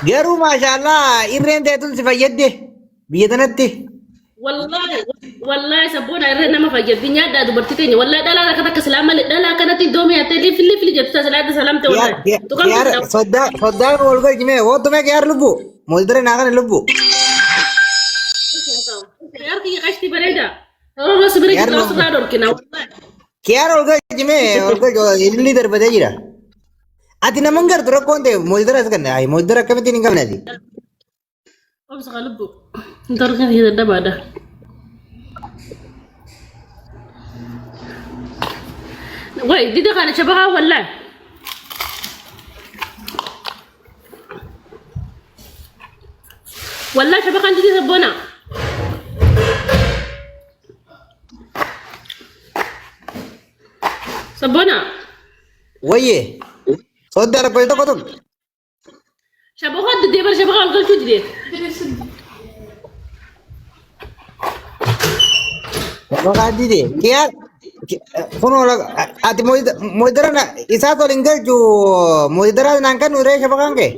Garuu maashaallah irreen teetuun si fayyadde biyya tanatti. والله سبونا إرنا ما فجدني يا دادو برتكيني والله ده لا كذا كسلام لا لا كذا تدومي أتلي في جت سلام سلامته والله تقول यार सौदा बोल कर जिमे वो तुम्हें यार लुब्बू मुझे नागन लुब्बू यार की कष्टी बनेगा और बस मेरे कितना सुना डर के ना यार बोल कर जिमे जो इल्ली दर बजे जिरा आती ना मंगर तो कौन थे मुझे दर ऐसा करना है मुझे दर कभी तीन कम नहीं थी अब सकालुब्बू डर के ये डबा दा وای دې دغه شبهه والله والله شبهه دې سبونه سبونه ويه सौदा रख तो कौन شبهه دې بر شبهه الګل شو دې वो कहा दीदी क्या कौन वाला आती मुझे दर ना इसा तो लिंगर जो मुझे दर ना kan उरे siapa kan ke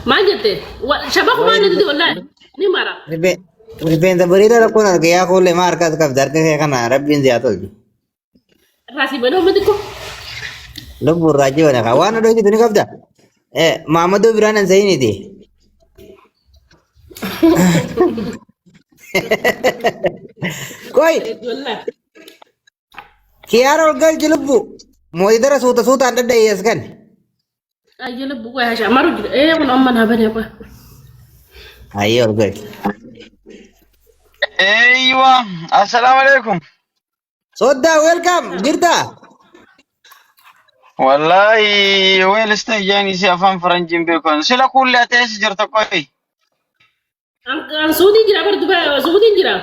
ما جت شبهه ما ندي والله ni mara riben da berita la kona ke ya ko le mar ka ka dar ke kana rabbin dia to rasi bano mediko lo burraji wana ka wana do itu ni kabda mamadu biranan zaini di कोई कियार और गल जलबू मोइदरा सूता सूता अंडर दे यसकन ayo lebu gue hasya maru aku nomor apa nih apa ayo और गल ايوه السلام عليكم सोदा वेलकम गिरता والله وين استجاني سي افهم فرنجين بيكون سلا كل اتيس جرت كوي ang sudi jira berduba sudi jira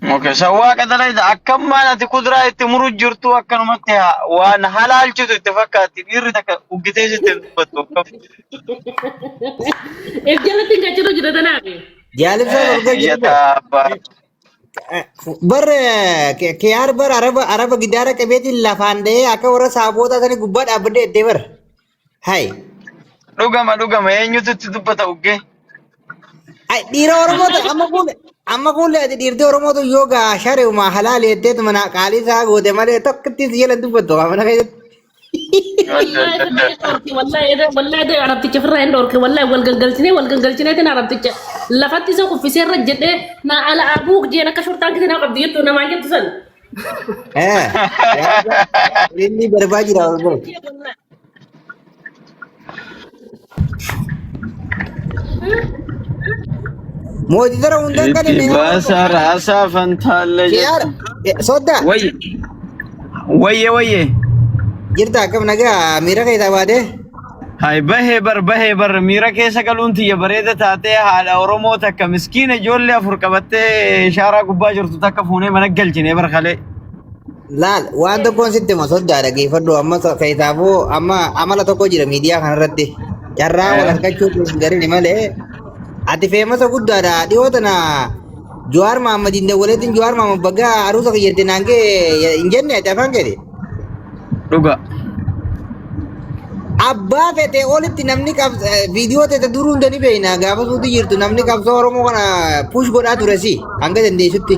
اوكي سواك دلائد اكم ما تقدر تمر جرتو اكن متها وانا حلال جدو تفكات يردك وقتيش تبتو jalan tinggal ciro jira tanah Jalib साहब और गल يا जलबू تابا बर कियार बर अरब अरब गिदारा के बेटी लफांदे आका वरा साबोता तने गुब्बत abde dever hai دوغما ينيو تتبتا اوكي ay dira oromo to amma kule adi dirte oromo to yoga share ma halal ette to mana kali sa gode mare to kitti yelan du beto amana kay والله ده عرفت كيف الرهن دورك والله والجنجلتني تنا عرفت كيف لفت سوق في سر الجد نا على ابوك جينا كشرطان كده قبضيته انا ما جبت سن eh ini berbagi dah bro mau didara undang kan ini بس راسا فانتال yaar soda وي jirta kam naga mira kay tawade هاي به بر ميرا كيسا قالون تي بريدة تاتي حال أورومو تكا مسكينة جولي أفرقبتي شارع قبا جرتو تكا فوني منقل جني برخالي laal waan tokkoon sitti ma sodaadha geeffadhu amma kayitaafuu amma amala tokko jira miidiyaa kanarratti carraa wal argachuuf garini malee ati feemasa guddaadha dhiyoo tana Jawaar Mahaammadiin dawwaleetiin Jawaar Mahammad bagga aruusa kiyyatte naangee hin jenne ati afaan keeti dhuga abbaa fete olitti namni viidiyoo teete duruu hundani beeyna gaafa suuti jirtu namni qabsoo Oromoo kana push godhaa ture si hanga dandeessutti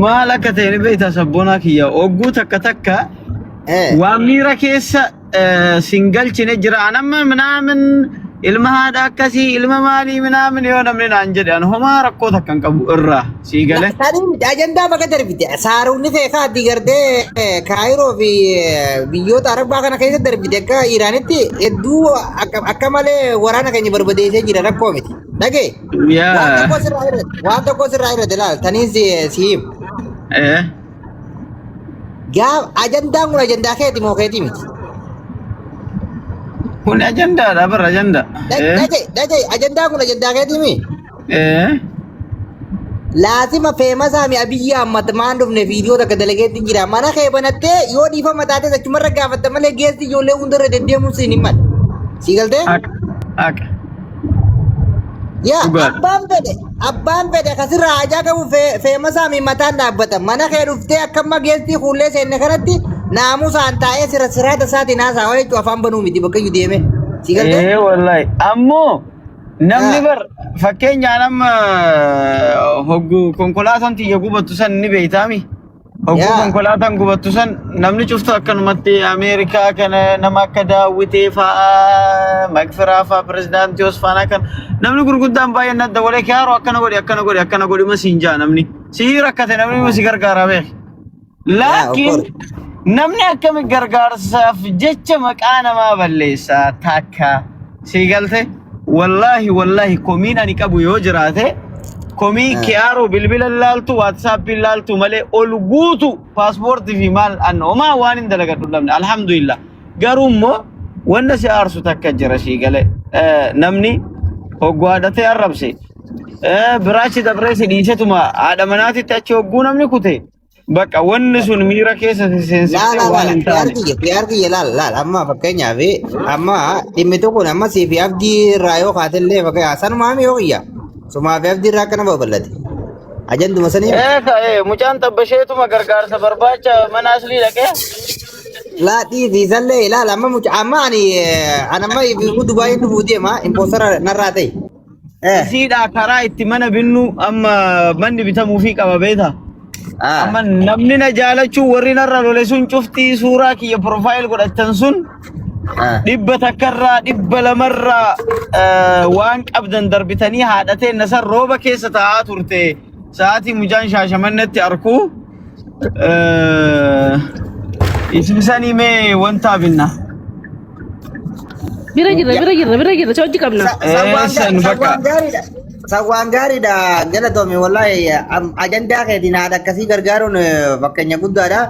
maal akka ta'e ni beektaa sabboonaa kiyya ogguu takka waan miira keessa singalchine jira anamma minaamin ilma haadha akkasii ilma maalii minaamin yoo namni naan jedhe an homaa rakkoo takkan qabu irraa sii gale ajandaa bakka darbite saaruunni feekaa ati gartee kaayiroo fi biyyoota arabaa kana keessa darbite akka Iraanitti hedduu akka malee waraana keenya barbadeessee jira rakkoo miti dhagee waan tokko sirraa irratti laal taniin si him gaaf ajandaan kun ajandaa keeti moo keetii miti kun ajandaadha bar ajanda dhagee ajandaa kun ajandaa keetii mi laazima feemasaa mi abiyyi Ahmad maan dhufne viidiyoo takka dalageetti jira mana kee banattee yoo dhiifama taate achumarra gaafatta malee geessi ijoollee hundarra deddeemuun siin hin malle sii galtee yaa abbaan fedhe kasirraa ajaa qabu feemasaa mi mataan dhaabbata mana kee dhuftee akkamma geessi fuullee seenne kanatti naamusa an taa'ee sirata isaatiin haasawa jechuun afaan banuu miti bakka iyyuu deeme. Si galte? wallahi ammoo namni bar fakkeenyaan amma hoggu konkolaataan xiyya gubattu san ni beeytaami. Hoggu konkolaataan gubattu san namni cuftu akkanumatti Ameerikaa kana nama akka daawwitee fa'aa Makfiraa fa'aa pirezidaantii Osfaanaa kan namni gurguddaan baay'een adda walee kiyaaroo akkana godhi masiin jaa namni si rakkate namni masi gargaaraa beek. Laakiin namni akkami gargaarsaaf jecha maqaa namaa balleessaa takka si galte wallahi komiin ani qabu yoo jiraate komii kiyaaroo bilbila ilaaltu WhatsApp ilaaltu malee ol guutu paaspoortii fi maal anoomaa waan hin dalagadhu namni alhamdulillah garuu immoo wanda si aarsu takka jira si gale namni hoggwaadhatee arrabse biraachi dabree si dhiisetuma haadha manaatitti achi hogguu namni kute bakka wanni sun miira keessa seensifte waan hin taane. Kiyaarki laal amma fakkeenyaaf amma dhimmi tokko amma si fi abdii irraa yoo kaatellee fakkeenya sanumaa mi yoo qiyya sumaa fi abdii irraa akkana babal'ate ajanduma sanii. Mucaan tabbasheetuma gargaarsa barbaacha mana aslii dhaqee. Laatii fi sallee ilaal amma ani amma Dubaayii dhufuu deema impoostara narraa ta'e. Siidhaa karaa itti mana binnu amma manni bitamuu fi qaba beeta. Amma namni na jaalachuu warri narra lole sun cuftii suuraa kiyya profaayil godhatan sun dhibba takkarraa dhibba lamarraa waan qabdan darbitanii haadhatee nasan rooba keessa taa'aa turte sa'aatii mucaan shaashamannatti arkuu isbisanii mee wanta binna. Bira jirra sochi qabna. Sawwaan gaariidha galatoome wallahi ajandaa keetiin haadha akkasii gargaaruun fakkeenya guddaadha.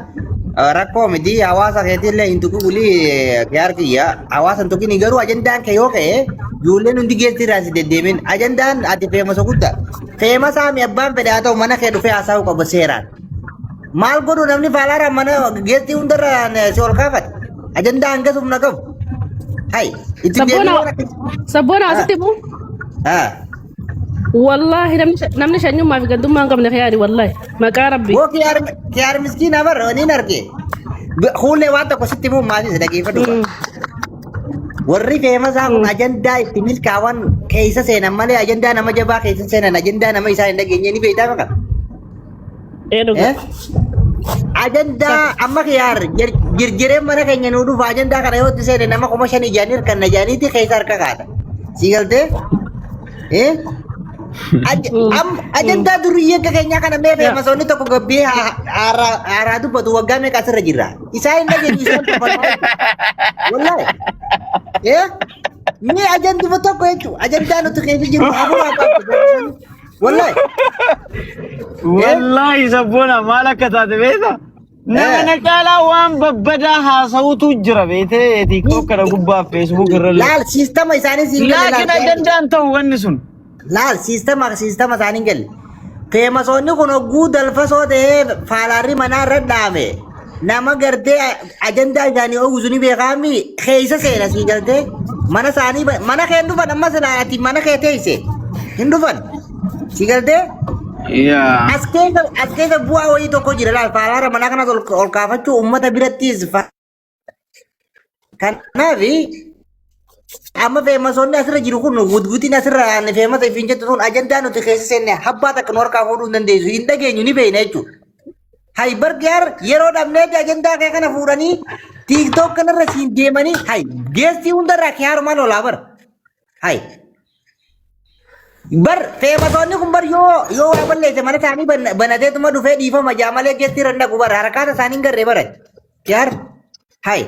Rakkoo miti hawaasa keetillee hin tuqulii kiyaarkiyya hawaasa hin tuqini garuu ajandaan kee yoo ka'e ijoolleen hundi geessi irraa si deddeemin ajandaan ati feemasa guddaa feemasaa mi abbaan fedhe haa ta'u mana kee dhufee haasa'uu qabu seeraan. Maal godhu namni faalaara mana geessi hundarraan si ol kaafate ajandaa hanga sumna qabu. Hai itti sabboona asitti buu. Wallahi namni shanyummaa fi gaddummaa hin qabne khiyaari wallahi maqaa rabbi. Woo khiyaar miskiina bar niin arge. Kuulee waan tokko sitti muu maatis dhageeffadhu. Warri feemasaa kun ajandaa itti milkaa'an keessa seenan malee ajandaa nama jabaa keessa seenan ajandaa nama isaa hin dhageenye ni beektaa maqaa. Ajandaa amma khiyaar jirjireen mana keenya nuu dhufa ajandaa kana yoo itti seene nama kuma shan ijaanir kan najaaniiti keessa harka kaata. Si galtee? Ajandaa duriyyee keenyaa kana mee feemasoonni tokko gabbii haaraa dubbatu waggaa meeqa asirra jirra. Isaa hin dhageenye isaan tuffatu. Wallahi. Mee ajanduma tokko jechuudha. Ajandaa nuti keessa jiru hafuuraa qabdu. Wallahi. Wallahi sabboona maal akka taate beektaa? Nama caalaa waan babbadaa haasa'utu jira beetee TikTok kana gubbaa Facebook irra laal siistama isaanii siin galle laakiin ajandaan ta'u wanni sun. Laal siistama isaanii galle. Feemasoonni kun hogguu dalfasoo ta'ee faalaarri manaa irra dhaame. Nama gartee ajandaa isaanii oguusu ni beekaami keessa seena sii galtee mana isaanii mana kee hin dhufan amma silaati mana kee teesse hin dhufan sii galtee. As keessa bu'aa wayii tokko jira laal faalaara mana kanas ol kaafachuu uummata birattis kanaafi amma feemasoonni asirra jiru kun gudgutiin asirra feemasa ifiin jettu sun ajandaa nuti keessa seenne habbaa takka nu harkaa fuudhuu hin dandeessu hin dhageenyu ni beekna jechuudha. Hai bargaar yeroo dhabneeti ajandaa kee kana fuudhanii TikTok kanarra siin deemanii hai geestii hundarraa kiyaaruma lolaa bar hai. Bar feemasoonni kun bar yoo waa balleesse mana isaanii banateetuma dhufee dhiifama jaamalee geestii ranna gubar harkaata isaanii hin garree bara kiyaar hai.